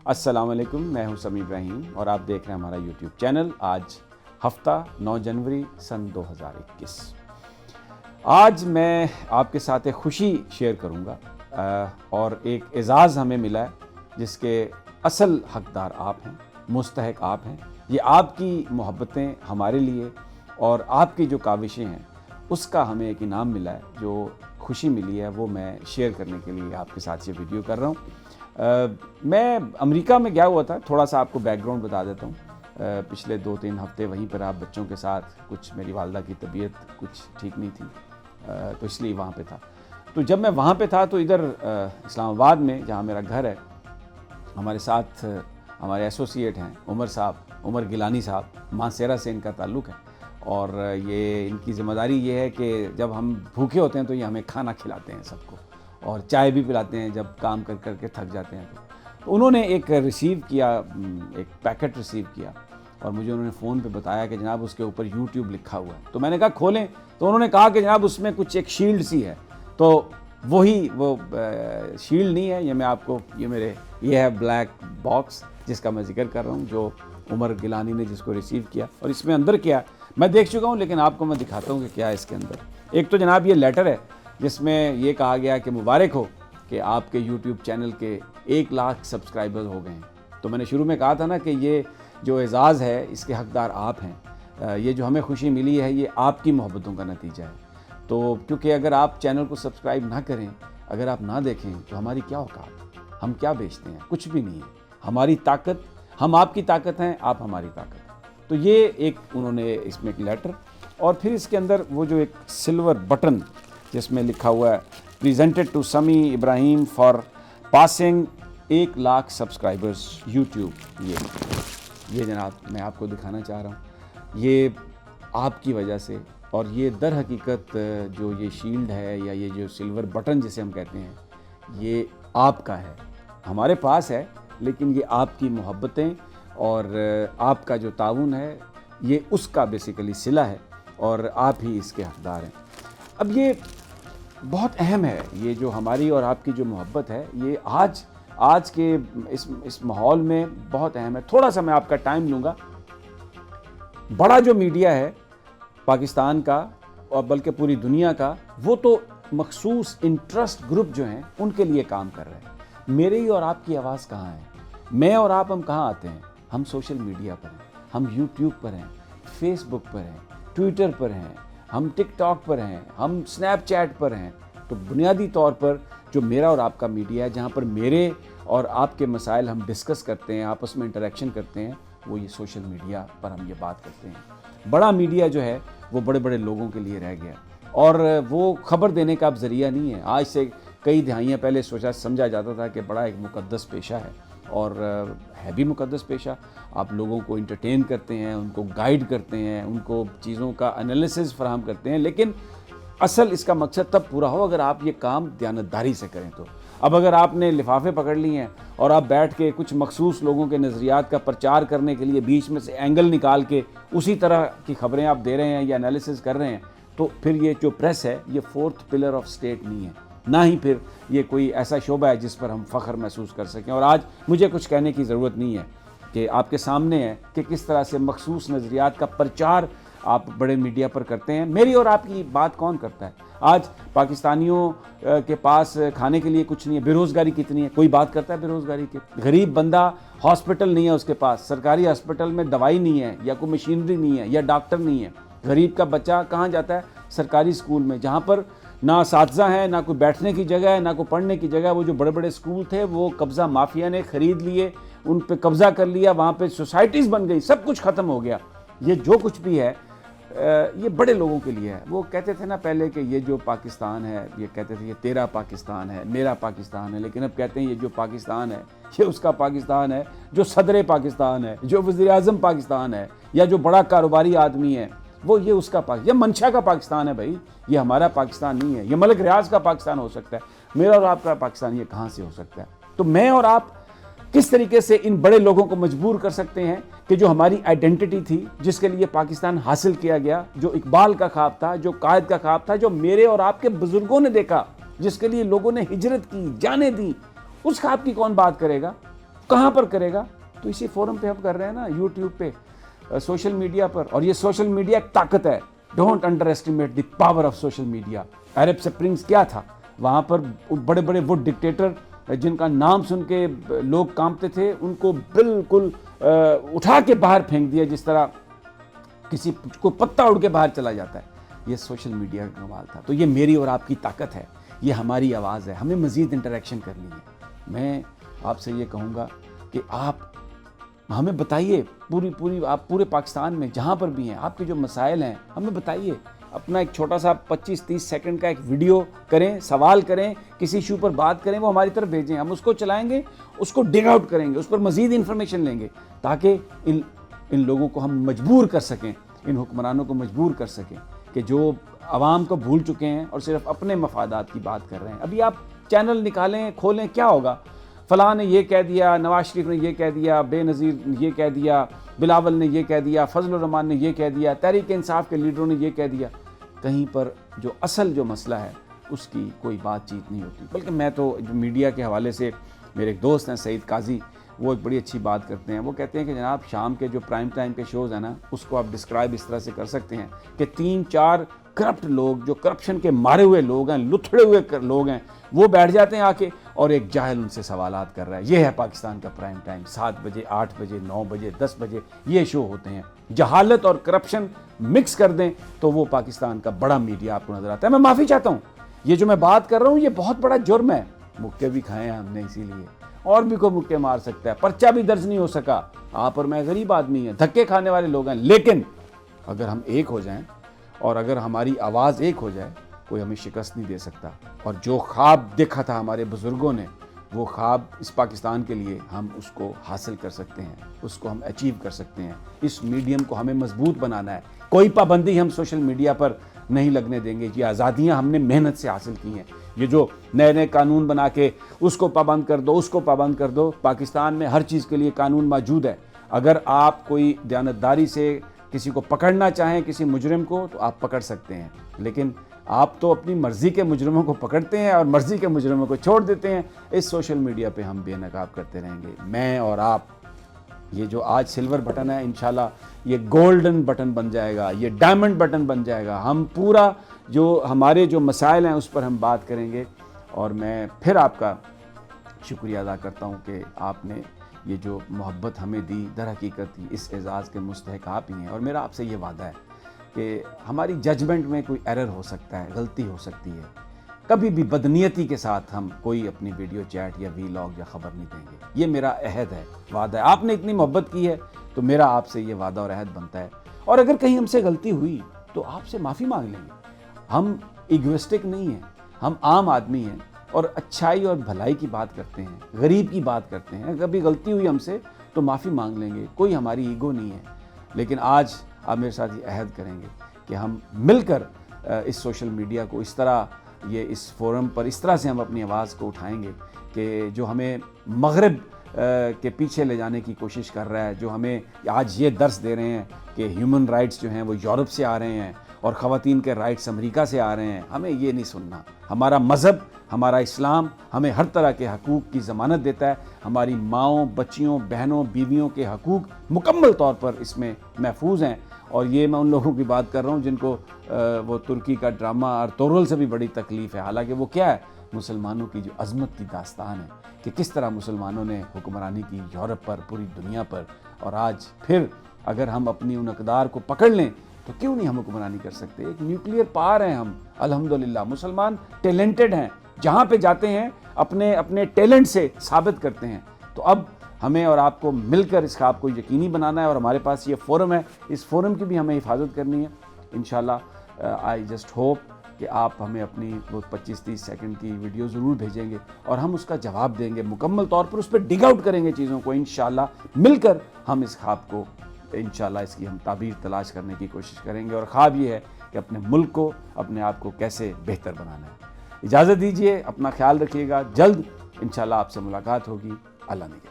السلام علیکم، میں ہوں سمیع ابراہیم اور آپ دیکھ رہے ہیں ہمارا یوٹیوب چینل۔ آج ہفتہ 9 جنوری سن 2021۔ آج میں آپ کے ساتھ ایک خوشی شیئر کروں گا اور ایک اعزاز ہمیں ملا ہے جس کے اصل حقدار آپ ہیں، مستحق آپ ہیں۔ یہ آپ کی محبتیں ہمارے لیے اور آپ کی جو کاوشیں ہیں اس کا ہمیں ایک انعام ملا ہے۔ جو خوشی ملی ہے وہ میں شیئر کرنے کے لیے آپ کے ساتھ یہ ویڈیو کر رہا ہوں۔ میں امریکہ میں گیا ہوا تھا، تھوڑا سا آپ کو بیک گراؤنڈ بتا دیتا ہوں۔ پچھلے 2-3 ہفتے وہیں پر آپ بچوں کے ساتھ، کچھ میری والدہ کی طبیعت کچھ ٹھیک نہیں تھی تو اس لیے وہاں پہ تھا۔ تو جب میں وہاں پہ تھا تو ادھر اسلام آباد میں جہاں میرا گھر ہے، ہمارے ساتھ ہمارے ایسوسیٹ ہیں عمر گیلانی صاحب، مانسیرا سے ان کا تعلق ہے اور یہ ان کی ذمہ داری یہ ہے کہ جب ہم بھوکے ہوتے ہیں تو یہ ہمیں کھانا کھلاتے ہیں سب کو، اور چائے بھی پلاتے ہیں جب کام کر کر کے تھک جاتے ہیں۔ تو انہوں نے ایک پیکٹ ریسیو کیا اور مجھے انہوں نے فون پہ بتایا کہ جناب اس کے اوپر یوٹیوب لکھا ہوا ہے۔ تو میں نے کہا کھولیں، تو انہوں نے کہا کہ جناب اس میں کچھ ایک شیلڈ سی ہے۔ تو وہ شیلڈ نہیں ہے، یہ میں آپ کو یہ ہے بلیک باکس جس کا میں ذکر کر رہا ہوں، جو عمر گیلانی نے جس کو ریسیو کیا۔ اور اس میں اندر کیا میں دیکھ چکا ہوں، لیکن آپ کو میں دکھاتا ہوں کہ کیا ہے اس کے اندر۔ ایک تو جناب یہ لیٹر ہے جس میں یہ کہا گیا کہ مبارک ہو کہ آپ کے یوٹیوب چینل کے 1 لاکھ سبسکرائبر ہو گئے ہیں۔ تو میں نے شروع میں کہا تھا نا کہ یہ جو اعزاز ہے اس کے حقدار آپ ہیں۔ یہ جو ہمیں خوشی ملی ہے یہ آپ کی محبتوں کا نتیجہ ہے۔ تو کیونکہ اگر آپ چینل کو سبسکرائب نہ کریں، اگر آپ نہ دیکھیں تو ہماری کیا اوقات، ہم کیا بیچتے ہیں؟ کچھ بھی نہیں ہے۔ ہماری طاقت، ہم آپ کی طاقت ہیں، آپ ہماری طاقت ہیں۔ تو یہ ایک انہوں نے اس میں ایک لیٹر، اور پھر اس کے اندر وہ جو ایک سلور بٹن جس میں لکھا ہوا ہے presented to Sami Ibrahim for passing 1 lakh subscribers YouTube. یہ جناب میں آپ کو دکھانا چاہ رہا ہوں، یہ آپ کی وجہ سے، اور یہ در حقیقت جو یہ شیلڈ ہے یا یہ جو سلور بٹن جسے ہم کہتے ہیں، یہ آپ کا ہے، ہمارے پاس ہے، لیکن یہ آپ کی محبتیں اور آپ کا جو تعاون ہے یہ اس کا بیسیکلی صلہ ہے اور آپ ہی اس کے حقدار ہیں۔ اب یہ بہت اہم ہے، یہ جو ہماری اور آپ کی جو محبت ہے یہ آج کے اس ماحول میں بہت اہم ہے۔ تھوڑا سا میں آپ کا ٹائم لوں گا۔ بڑا جو میڈیا ہے پاکستان کا اور بلکہ پوری دنیا کا، وہ تو مخصوص انٹرسٹ گروپ جو ہیں ان کے لیے کام کر رہے ہیں۔ میری اور آپ کی آواز کہاں ہے؟ میں اور آپ ہم کہاں آتے ہیں؟ ہم سوشل میڈیا پر ہیں، ہم یوٹیوب پر ہیں، فیس بک پر ہیں، ٹویٹر پر ہیں، ہم ٹک ٹاک پر ہیں، ہم سنیپ چیٹ پر ہیں۔ تو بنیادی طور پر جو میرا اور آپ کا میڈیا ہے، جہاں پر میرے اور آپ کے مسائل ہم ڈسکس کرتے ہیں، آپس میں انٹریکشن کرتے ہیں، وہ یہ سوشل میڈیا پر ہم یہ بات کرتے ہیں۔ بڑا میڈیا جو ہے وہ بڑے بڑے لوگوں کے لیے رہ گیا، اور وہ خبر دینے کا اب ذریعہ نہیں ہے۔ آج سے کئی دہائیاں پہلے سمجھا جاتا تھا کہ بڑا ایک مقدس پیشہ ہے، اور ہے بھی مقدس پیشہ۔ آپ لوگوں کو انٹرٹین کرتے ہیں، ان کو گائیڈ کرتے ہیں، ان کو چیزوں کا انالیسز فراہم کرتے ہیں، لیکن اصل اس کا مقصد تب پورا ہو اگر آپ یہ کام دیانتداری سے کریں۔ تو اب اگر آپ نے لفافے پکڑ لی ہیں اور آپ بیٹھ کے کچھ مخصوص لوگوں کے نظریات کا پرچار کرنے کے لیے بیچ میں سے اینگل نکال کے اسی طرح کی خبریں آپ دے رہے ہیں یا انالیسز کر رہے ہیں، تو پھر یہ جو پریس ہے یہ 4th پلر آف سٹیٹ نہیں ہے، نہ ہی پھر یہ کوئی ایسا شعبہ ہے جس پر ہم فخر محسوس کر سکیں۔ اور آج مجھے کچھ کہنے کی ضرورت نہیں ہے کہ آپ کے سامنے ہے کہ کس طرح سے مخصوص نظریات کا پرچار آپ بڑے میڈیا پر کرتے ہیں۔ میری اور آپ کی بات کون کرتا ہے؟ آج پاکستانیوں کے پاس کھانے کے لیے کچھ نہیں ہے، بے روزگاری کتنی ہے، کوئی بات کرتا ہے بے روزگاری کی؟ غریب بندہ ہاسپٹل نہیں ہے اس کے پاس، سرکاری ہاسپٹل میں دوائی نہیں ہے، یا کوئی مشینری نہیں ہے، یا ڈاکٹر نہیں ہے۔ غریب کا بچہ کہاں جاتا ہے؟ سرکاری اسکول میں، جہاں پر نہ اساتذہ ہیں، نہ کوئی بیٹھنے کی جگہ ہے، نہ کوئی پڑھنے کی جگہ۔ وہ جو بڑے بڑے اسکول تھے وہ قبضہ مافیا نے خرید لیے، ان پہ قبضہ کر لیا، وہاں پہ سوسائٹیز بن گئی، سب کچھ ختم ہو گیا۔ یہ جو کچھ بھی ہے یہ بڑے لوگوں کے لیے ہے۔ وہ کہتے تھے نا پہلے کہ یہ جو پاکستان ہے، یہ کہتے تھے یہ تیرا پاکستان ہے، میرا پاکستان ہے، لیکن اب کہتے ہیں یہ جو پاکستان ہے یہ اس کا پاکستان ہے جو صدر پاکستان ہے، جو وزیر اعظم پاکستان ہے، یا جو بڑا کاروباری آدمی ہے وہ یہ اس کا یہ منشا کا پاکستان ہے۔ بھائی یہ ہمارا پاکستان نہیں ہے، یہ ملک ریاض کا پاکستان ہو سکتا ہے، میرا اور آپ کا پاکستان یہ کہاں سے ہو سکتا ہے؟ تو میں اور آپ کس طریقے سے ان بڑے لوگوں کو مجبور کر سکتے ہیں کہ جو ہماری آئیڈینٹی تھی، جس کے لیے پاکستان حاصل کیا گیا، جو اقبال کا خواب تھا، جو قائد کا خواب تھا، جو میرے اور آپ کے بزرگوں نے دیکھا، جس کے لیے لوگوں نے ہجرت کی، جانیں دی، اس خواب کی کون بات کرے گا؟ کہاں پر کرے گا؟ تو اسی فورم پہ ہم کر رہے ہیں نا, یوٹیوب پہ, سوشل میڈیا پر. اور یہ سوشل میڈیا ایک طاقت ہے. Don't under estimate the power of social media. Arab springs کیا تھا؟ وہاں پر بڑے بڑے وہ ڈکٹیٹر جن کا نام سن کے لوگ کانپتے تھے, ان کو بالکل اٹھا کے باہر پھینک دیا, جس طرح کسی کو پتہ اڑ کے باہر چلا جاتا ہے. یہ سوشل میڈیا کا کمال تھا. تو یہ میری اور آپ کی طاقت ہے, یہ ہماری آواز ہے. ہمیں مزید انٹریکشن کرنی ہے. میں آپ سے یہ کہوں گا کہ آپ ہمیں بتائیے, آپ پورے پاکستان میں جہاں پر بھی ہیں, آپ کے جو مسائل ہیں ہمیں بتائیے. اپنا ایک چھوٹا سا 25-30 سیکنڈ کا ایک ویڈیو کریں, سوال کریں, کسی ایشو پر بات کریں, وہ ہماری طرف بھیجیں. ہم اس کو چلائیں گے, اس کو ڈگ آؤٹ کریں گے, اس پر مزید انفارمیشن لیں گے, تاکہ ان لوگوں کو ہم مجبور کر سکیں, ان حکمرانوں کو مجبور کر سکیں کہ جو عوام کو بھول چکے ہیں اور صرف اپنے مفادات کی بات کر رہے ہیں. ابھی آپ چینل نکالیں, کھولیں, کیا ہوگا؟ فلاں نے یہ کہہ دیا, نواز شریف نے یہ کہہ دیا, بے نظیر نے یہ کہہ دیا, بلاول نے یہ کہہ دیا, فضل الرحمان نے یہ کہہ دیا, تحریک انصاف کے لیڈروں نے یہ کہہ دیا. کہیں پر جو اصل جو مسئلہ ہے اس کی کوئی بات چیت نہیں ہوتی. بلکہ میں تو میڈیا کے حوالے سے, میرے ایک دوست ہیں سعید قاضی, وہ ایک بڑی اچھی بات کرتے ہیں. وہ کہتے ہیں کہ جناب شام کے جو پرائم ٹائم کے شوز ہیں نا, اس کو آپ ڈسکرائب اس طرح سے کر سکتے ہیں کہ 3-4 کرپٹ لوگ, جو کرپشن کے مارے ہوئے لوگ ہیں, لتھڑے ہوئے لوگ ہیں, وہ بیٹھ جاتے ہیں آ کے, اور ایک جاہل ان سے سوالات کر رہا ہے. یہ ہے پاکستان کا پرائم ٹائم. 7 بجے, 8 بجے, 9 بجے, 10 بجے یہ شو ہوتے ہیں. جہالت اور کرپشن مکس کر دیں تو وہ پاکستان کا بڑا میڈیا آپ کو نظر آتا ہے. میں معافی چاہتا ہوں, یہ جو میں بات کر رہا ہوں یہ بہت بڑا جرم ہے. مکے بھی کھائے ہیں ہم نے, اسی لیے اور بھی کوئی مکے مار سکتا ہے. پرچہ بھی درج نہیں ہو سکا. آپ اور میں غریب آدمی ہیں, دھکے کھانے والے لوگ ہیں. لیکن اگر ہم ایک ہو جائیں اور اگر ہماری آواز ایک ہو جائے, کوئی ہمیں شکست نہیں دے سکتا. اور جو خواب دیکھا تھا ہمارے بزرگوں نے, وہ خواب اس پاکستان کے لیے ہم اس کو حاصل کر سکتے ہیں, اس کو ہم اچیو کر سکتے ہیں. اس میڈیم کو ہمیں مضبوط بنانا ہے. کوئی پابندی ہم سوشل میڈیا پر نہیں لگنے دیں گے. یہ آزادیاں ہم نے محنت سے حاصل کی ہیں. یہ جو نئے نئے قانون بنا کے اس کو پابند کر دو, اس کو پابند کر دو, پاکستان میں ہر چیز کے لیے قانون موجود ہے. اگر آپ کوئی دیانتداری سے کسی کو پکڑنا چاہیں, کسی مجرم کو, تو آپ پکڑ سکتے ہیں. لیکن آپ تو اپنی مرضی کے مجرموں کو پکڑتے ہیں اور مرضی کے مجرموں کو چھوڑ دیتے ہیں. اس سوشل میڈیا پہ ہم بے نقاب کرتے رہیں گے. میں اور آپ, یہ جو آج سلور بٹن ہے, انشاءاللہ یہ گولڈن بٹن بن جائے گا, یہ ڈائمنڈ بٹن بن جائے گا. ہم پورا جو ہمارے جو مسائل ہیں اس پر ہم بات کریں گے. اور میں پھر آپ کا شکریہ ادا کرتا ہوں کہ آپ نے یہ جو محبت ہمیں دی, در حقیقت اس اعزاز کے مستحق آپ ہی ہیں. اور میرا آپ سے یہ وعدہ ہے کہ ہماری ججمنٹ میں کوئی ایرر ہو سکتا ہے, غلطی ہو سکتی ہے. کبھی بھی بدنیتی کے ساتھ ہم کوئی اپنی ویڈیو چیٹ یا ویلاگ یا خبر نہیں دیں گے. یہ میرا عہد ہے, وعدہ ہے. آپ نے اتنی محبت کی ہے تو میرا آپ سے یہ وعدہ اور عہد بنتا ہے. اور اگر کہیں ہم سے غلطی ہوئی تو آپ سے معافی مانگ لیں گے. ہم ایگوسٹک نہیں ہیں, ہم عام آدمی ہیں اور اچھائی اور بھلائی کی بات کرتے ہیں, غریب کی بات کرتے ہیں. کبھی غلطی ہوئی ہم سے تو معافی مانگ لیں گے. کوئی ہماری ایگو نہیں ہے. لیکن آج آپ میرے ساتھ یہ عہد کریں گے کہ ہم مل کر اس سوشل میڈیا کو اس طرح, یہ اس فورم پر اس طرح سے ہم اپنی آواز کو اٹھائیں گے کہ جو ہمیں مغرب کے پیچھے لے جانے کی کوشش کر رہا ہے, جو ہمیں آج یہ درس دے رہے ہیں کہ ہیومن رائٹس جو ہیں وہ یورپ سے آ رہے ہیں اور خواتین کے رائٹس امریکہ سے آ رہے ہیں, ہمیں یہ نہیں سننا. ہمارا مذہب, ہمارا اسلام ہمیں ہر طرح کے حقوق کی ضمانت دیتا ہے. ہماری ماؤں, بچیوں, بہنوں, بیویوں کے حقوق مکمل طور پر اس میں محفوظ ہیں. اور یہ میں ان لوگوں کی بات کر رہا ہوں جن کو وہ ترکی کا ڈرامہ ارطغرل سے بھی بڑی تکلیف ہے. حالانکہ وہ کیا ہے, مسلمانوں کی جو عظمت کی داستان ہے کہ کس طرح مسلمانوں نے حکمرانی کی یورپ پر, پوری دنیا پر. اور آج پھر اگر ہم اپنی ان اقدار کو پکڑ لیں تو کیوں نہیں ہم حکمرانی کر سکتے. ایک نیوکلیئر پاور ہیں ہم, الحمدللہ. مسلمان ٹیلنٹڈ ہیں, جہاں پہ جاتے ہیں اپنے ٹیلنٹ سے ثابت کرتے ہیں. تو اب ہمیں اور آپ کو مل کر اس خواب کو یقینی بنانا ہے. اور ہمارے پاس یہ فورم ہے, اس فورم کی بھی ہمیں حفاظت کرنی ہے. انشاءاللہ آئی جسٹ ہوپ کہ آپ ہمیں اپنی وہ 25-30 سیکنڈ کی ویڈیو ضرور بھیجیں گے اور ہم اس کا جواب دیں گے, مکمل طور پر اس پہ ڈگ آؤٹ کریں گے چیزوں کو. انشاءاللہ مل کر ہم اس خواب کو, انشاءاللہ اس کی ہم تعبیر تلاش کرنے کی کوشش کریں گے. اور خواب یہ ہے کہ اپنے ملک کو, اپنے آپ کو کیسے بہتر بنانا ہے. اجازت دیجیے, اپنا خیال رکھیے گا. جلد انشاءاللہ آپ سے ملاقات ہوگی. اللہ نے